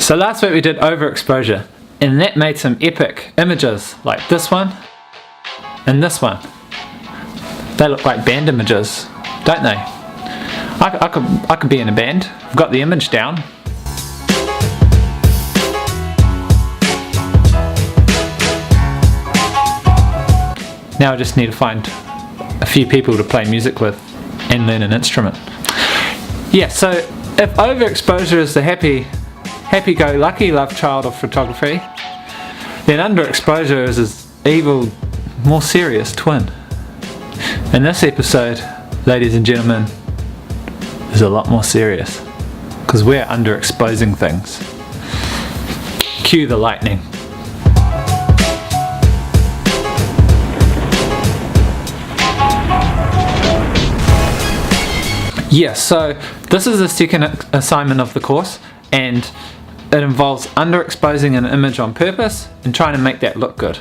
So last week we did overexposure, and that made some epic images like this one and this one. They look like band images, don't they? I could be in a band. I've got the image down. Now I just need to find a few people to play music with and learn an instrument. Yeah, so if overexposure is the happy-go-lucky love child of photography, then underexposure is his evil, more serious twin. And this episode, ladies and gentlemen, is a lot more serious because we're underexposing things. Cue the lightning. Yeah, so this is the second assignment of the course, and it involves underexposing an image on purpose and trying to make that look good.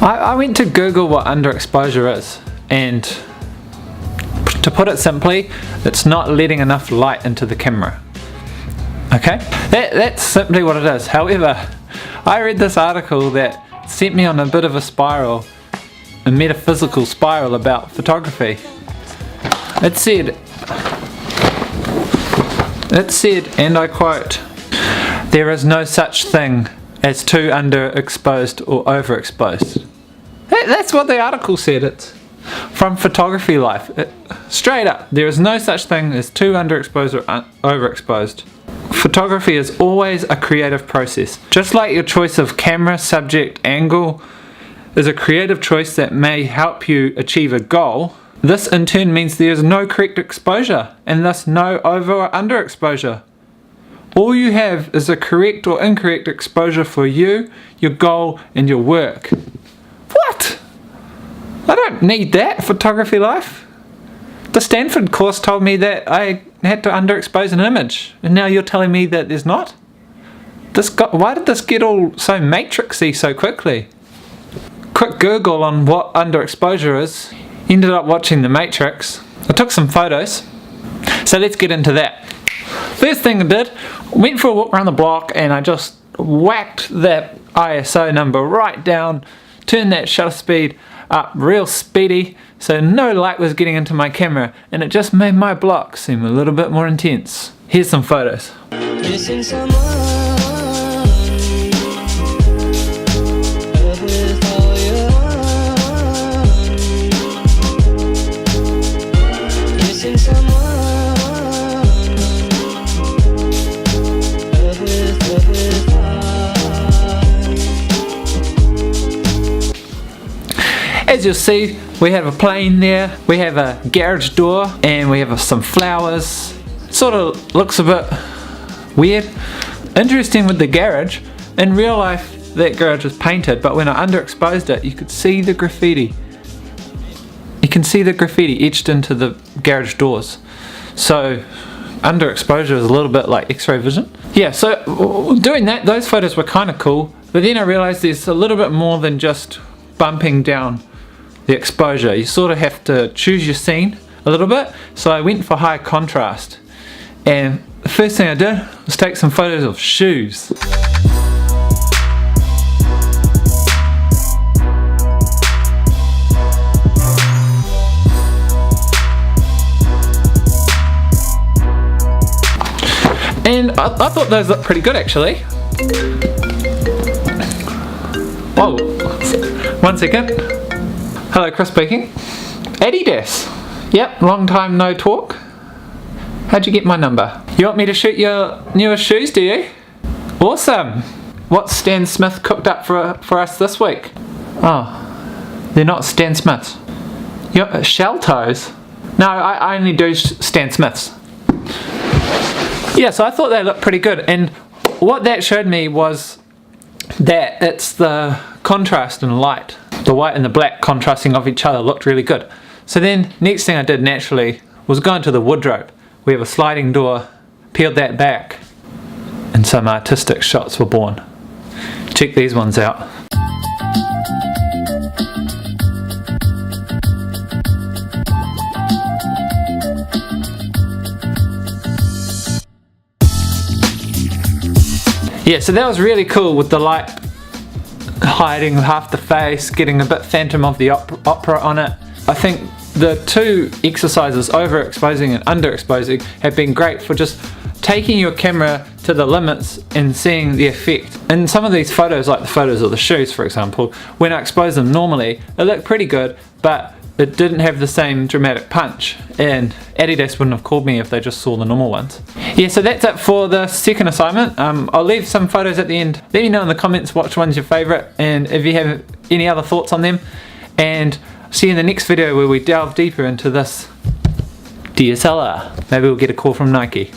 I went to Google what underexposure is, and to put it simply, it's not letting enough light into the camera. Okay, that's simply what it is. However, I read this article that sent me on a bit of a spiral, a metaphysical spiral about photography. It said, and I quote, "There is no such thing as too underexposed or overexposed." That's what the article said. It's from Photography Life. Straight up, there is no such thing as too underexposed or overexposed. Photography is always a creative process. Just like your choice of camera, subject, angle is a creative choice that may help you achieve a goal, this in turn means there is no correct exposure and thus no over or underexposure. All you have is a correct or incorrect exposure for you, your goal, and your work. What? I don't need that, Photography Life. The Stanford Course told me that I had to underexpose an image, and now you're telling me that there's not? Why did this get all so matrixy so quickly? Quick Google on what underexposure is. Ended up watching The Matrix. I took some photos, so let's get into that. First thing I did, went for a walk around the block and I just whacked that ISO number right down, turned that shutter speed up real speedy so no light was getting into my camera, and it just made my block seem a little bit more intense. Here's some photos. Missing someone, missing someone. As you'll see, we have a plane there, we have a garage door, and we have some flowers. Sort of looks a bit weird. Interesting with the garage, in real life that garage was painted, but when I underexposed it, you could see the graffiti. You can see the graffiti etched into the garage doors. So underexposure is a little bit like X-ray vision. Yeah, so doing that, those photos were kind of cool, but then I realized there's a little bit more than just bumping down the exposure. You sort of have to choose your scene a little bit, so I went for high contrast, and the first thing I did was take some photos of shoes. And I thought those looked pretty good actually. Whoa, 1 second. Hello, Chris speaking. Adidas. Yep, long time no talk. How'd you get my number? You want me to shoot your newest shoes, do you? Awesome. What's Stan Smith cooked up for us this week? Oh, they're not Stan Smiths. Shell toes? No, I only do Stan Smiths. Yeah, so I thought they looked pretty good, and what that showed me was that it's the contrast in light. The white and the black contrasting off each other looked really good. So then, next thing I did naturally was go into the wardrobe. We have a sliding door, peeled that back, and some artistic shots were born. Check these ones out. Yeah, so that was really cool with the light hiding half the face, getting a bit Phantom of the Opera on it. I think the two exercises, overexposing and underexposing, have been great for just taking your camera to the limits and seeing the effect. In some of these photos, like the photos of the shoes for example, when I exposed them normally, it looked pretty good, but it didn't have the same dramatic punch, and Adidas wouldn't have called me if they just saw the normal ones. Yeah, so that's it for the second assignment. I'll leave some photos at the end. Let me know in the comments which one's your favourite and if you have any other thoughts on them, and see you in the next video where we delve deeper into this DSLR. Maybe we'll get a call from Nike.